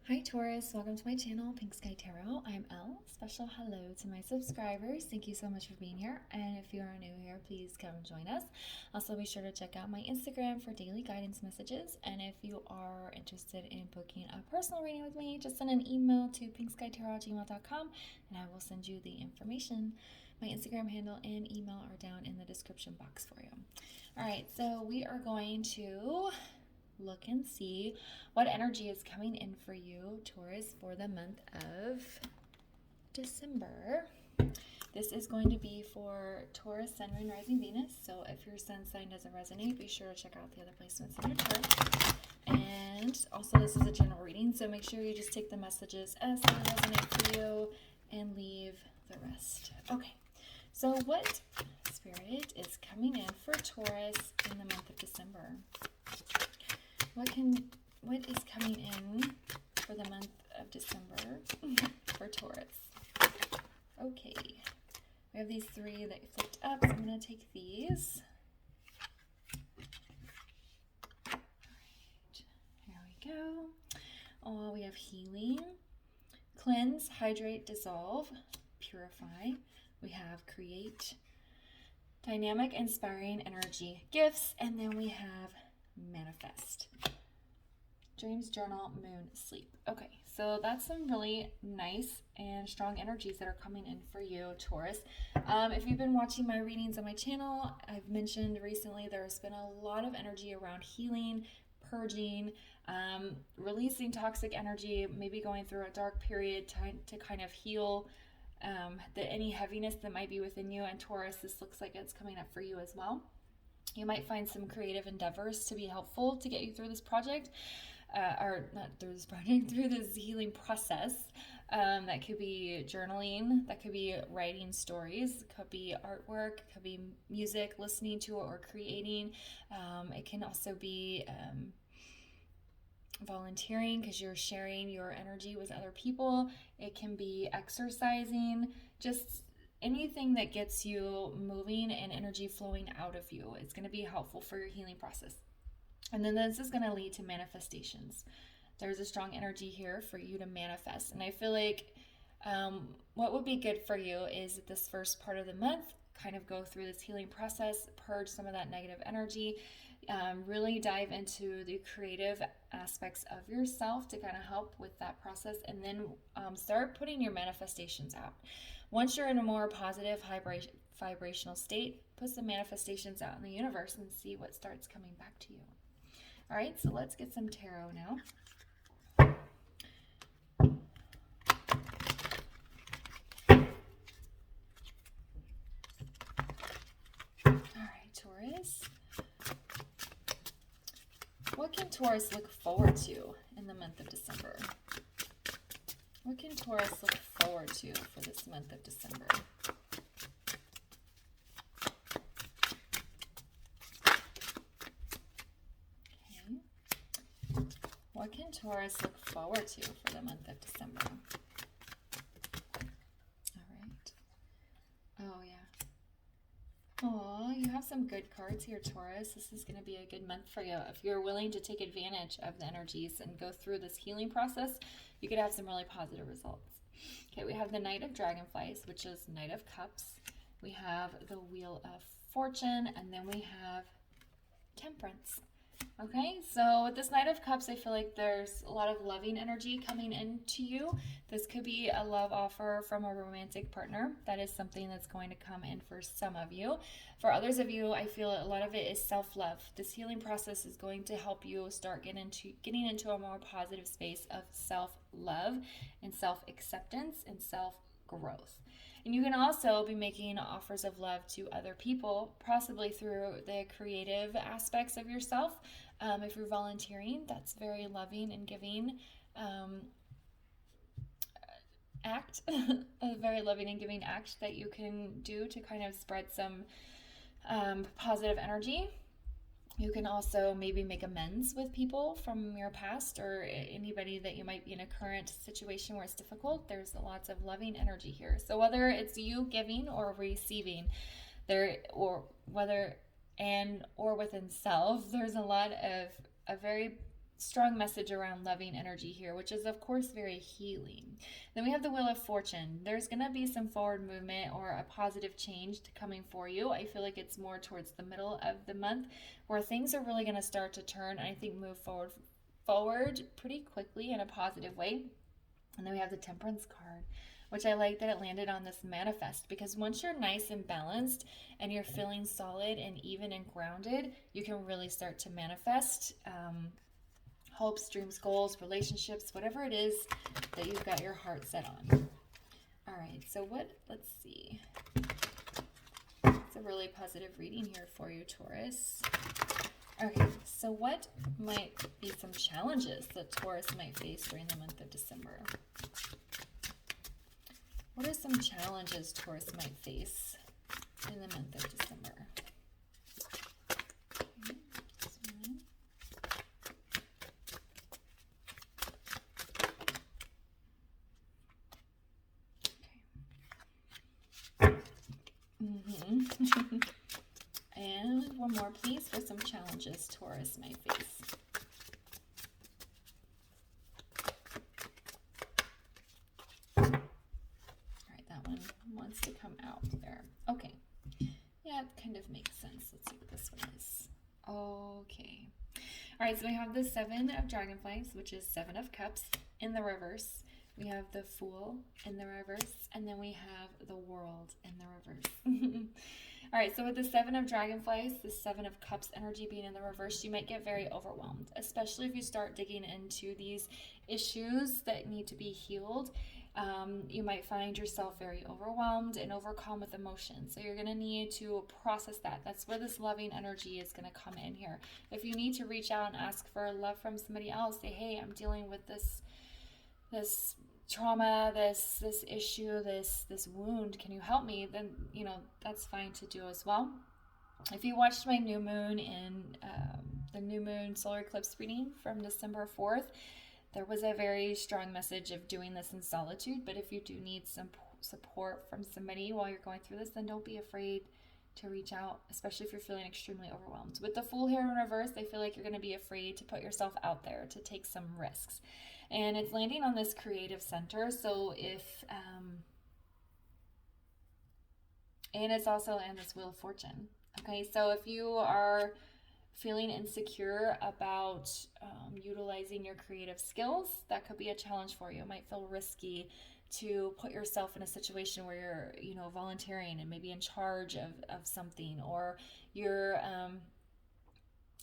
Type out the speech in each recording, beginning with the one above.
Hi Taurus, welcome to my channel, Pink Sky Tarot. I'm Elle. Special hello to my subscribers. Thank you so much for being here. And if you are new here, please come join us. Also, be sure to check out my Instagram for daily guidance messages. And if you are interested in booking a personal reading with me, just send an email to pinkskytarot@gmail.com and I will send you the information. My Instagram handle and email are down in the description box for you. All right, so we are going to look and see what energy is coming in for you, Taurus, for the month of December. This is going to be for Taurus, Sun, Moon, Rising, Venus. So if your sun sign doesn't resonate, be sure to check out the other placements in your chart. And also, this is a general reading, so make sure you just take the messages as they resonate for you and leave the rest. Okay, so what spirit is coming in for Taurus in the month of December? What is coming in for the month of December for Taurus? Okay, we have these three that you flipped up, so I'm going to take these. All right, here we go. Oh, we have healing, cleanse, hydrate, dissolve, purify. We have create, dynamic, inspiring energy, gifts, and then we have manifest. Dreams, journal, moon, sleep. Okay, so that's some really nice and strong energies that are coming in for you, Taurus. If you've been watching my readings on my channel, I've mentioned recently there's been a lot of energy around healing, purging, releasing toxic energy, maybe going through a dark period to kind of heal any heaviness that might be within you. And Taurus, this looks like it's coming up for you as well. You might find some creative endeavors to be helpful to get you through this project, or not through this project, through this healing process. That could be journaling, that could be writing stories, it could be artwork, it could be music, listening to it or creating. It can also be volunteering because you're sharing your energy with other people. It can be exercising, just anything that gets you moving and energy flowing out of you. It's going to be helpful for your healing process. And then this is going to lead to manifestations. There's a strong energy here for you to manifest. And I feel like what would be good for you is this first part of the month, kind of go through this healing process, purge some of that negative energy, really dive into the creative aspects of yourself to kind of help with that process, and then start putting your manifestations out. Once you're in a more positive vibrational state, put some manifestations out in the universe and see what starts coming back to you. All right, so let's get some tarot now. All right, Taurus. What can Taurus look forward to in the month of December? What can Taurus look forward to for this month of December? Okay. What can Taurus look forward to for the month of December? All right. Oh, yeah. Oh, you have some good cards here, Taurus. This is going to be a good month for you. If you're willing to take advantage of the energies and go through this healing process, you could have some really positive results. Okay, we have the Knight of Dragonflies, which is Knight of Cups. We have the Wheel of Fortune, and then we have Temperance. Okay, so with this Knight of Cups, I feel like there's a lot of loving energy coming into you. This could be a love offer from a romantic partner. That is something that's going to come in for some of you. For others of you, I feel a lot of it is self-love. This healing process is going to help you start getting into a more positive space of self-love and self-acceptance and self-growth. And you can also be making offers of love to other people, possibly through the creative aspects of yourself. If you're volunteering, that's very loving and giving act, a very loving and giving act that you can do to kind of spread some positive energy. You can also maybe make amends with people from your past or anybody that you might be in a current situation where it's difficult. There's lots of loving energy here. So whether it's you giving or receiving, or within self, there's a lot of a very strong message around loving energy here, which is of course very healing. Then we have the Wheel of Fortune. There's going to be some forward movement or a positive change coming for you. I feel like it's more towards the middle of the month where things are really going to start to turn, and I think move forward pretty quickly in a positive way. And then we have the Temperance card, which I like that it landed on this manifest, because once you're nice and balanced and you're feeling solid and even and grounded, you can really start to manifest hopes, dreams, goals, relationships, whatever it is that you've got your heart set on. All right, so let's see. It's a really positive reading here for you, Taurus. Okay, so what might be some challenges that Taurus might face during the month of December? What are some challenges Taurus might face in the month of December? And one more, please, for some challenges Taurus might face. All right, that one wants to come out there. Okay. Yeah, it kind of makes sense. Let's see what this one is. Okay. All right, so we have the Seven of Dragonflies, which is Seven of Cups in the reverse. We have the Fool in the reverse, and then we have the World in the reverse. All right, so with the Seven of Dragonflies, the Seven of Cups energy being in the reverse, you might get very overwhelmed, especially if you start digging into these issues that need to be healed. You might find yourself very overwhelmed and overcome with emotion. So you're going to need to process that. That's where this loving energy is going to come in here. If you need to reach out and ask for love from somebody else, say, hey, I'm dealing with this trauma, this issue, this wound, can you help me? Then, you know, that's fine to do as well. If you watched my new moon in the new moon solar eclipse reading from December 4th, there was a very strong message of doing this in solitude. But if you do need some support from somebody while you're going through this, then don't be afraid to reach out, especially if you're feeling extremely overwhelmed. With the Fool here in reverse, I feel like you're going to be afraid to put yourself out there, to take some risks. And it's landing on this creative center. So if, and it's also in this Wheel of Fortune. Okay, so if you are feeling insecure about utilizing your creative skills, that could be a challenge for you. It might feel risky to put yourself in a situation where you're, you know, volunteering and maybe in charge of something, or you're,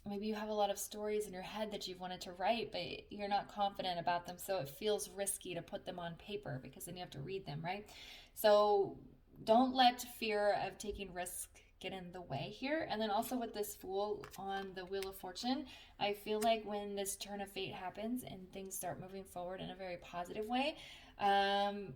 maybe you have a lot of stories in your head that you've wanted to write, but you're not confident about them. So it feels risky to put them on paper because then you have to read them, right? So don't let fear of taking risk get in the way here. And then also with this Fool on the Wheel of Fortune, I feel like when this turn of fate happens and things start moving forward in a very positive way,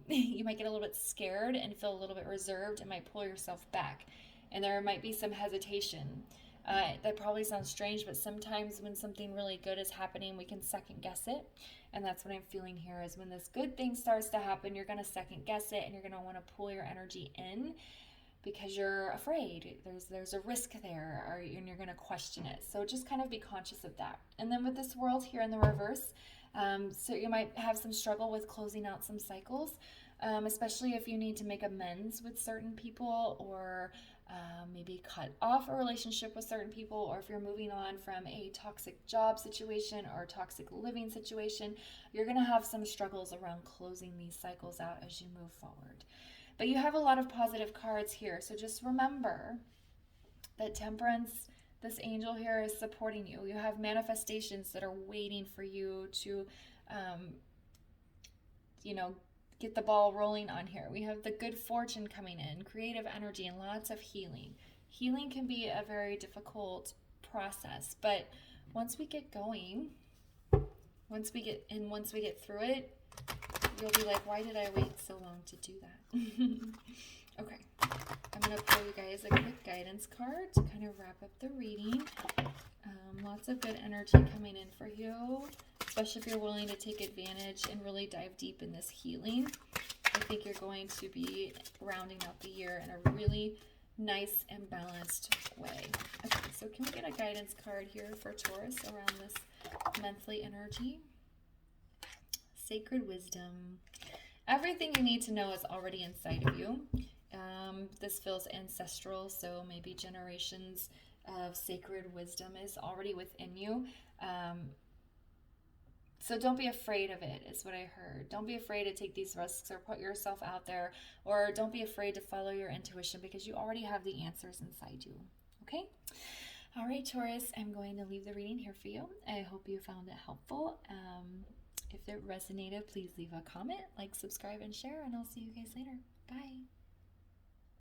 you might get a little bit scared and feel a little bit reserved and might pull yourself back. And there might be some hesitation. That probably sounds strange, but sometimes when something really good is happening, we can second guess it. And that's what I'm feeling here, is when this good thing starts to happen, you're going to second guess it and you're going to want to pull your energy in because you're afraid. There's a risk there, and you're going to question it. So just kind of be conscious of that. And then with this World here in the reverse, so you might have some struggle with closing out some cycles, especially if you need to make amends with certain people, or maybe cut off a relationship with certain people, or if you're moving on from a toxic job situation or toxic living situation, you're going to have some struggles around closing these cycles out as you move forward. But you have a lot of positive cards here, so just remember that Temperance, this angel here, is supporting you. You have manifestations that are waiting for you to, get the ball rolling on here. We have the Good Fortune coming in, creative energy, and lots of healing. Healing can be a very difficult process, but once we get going, once we get through it, you'll be like, why did I wait so long to do that? Okay, I'm going to pull you guys a quick guidance card to kind of wrap up the reading. Lots of good energy coming in for you, especially if you're willing to take advantage and really dive deep in this healing. I think you're going to be rounding out the year in a really nice and balanced way. Okay, so can we get a guidance card here for Taurus around this monthly energy? Sacred wisdom. Everything you need to know is already inside of you. This feels ancestral, so maybe generations of sacred wisdom is already within you. So don't be afraid of it, is what I heard. Don't be afraid to take these risks or put yourself out there, or don't be afraid to follow your intuition because you already have the answers inside you. Okay? All right, Taurus, I'm going to leave the reading here for you. I hope you found it helpful. If it resonated, please leave a comment, like, subscribe, and share, and I'll see you guys later. Bye.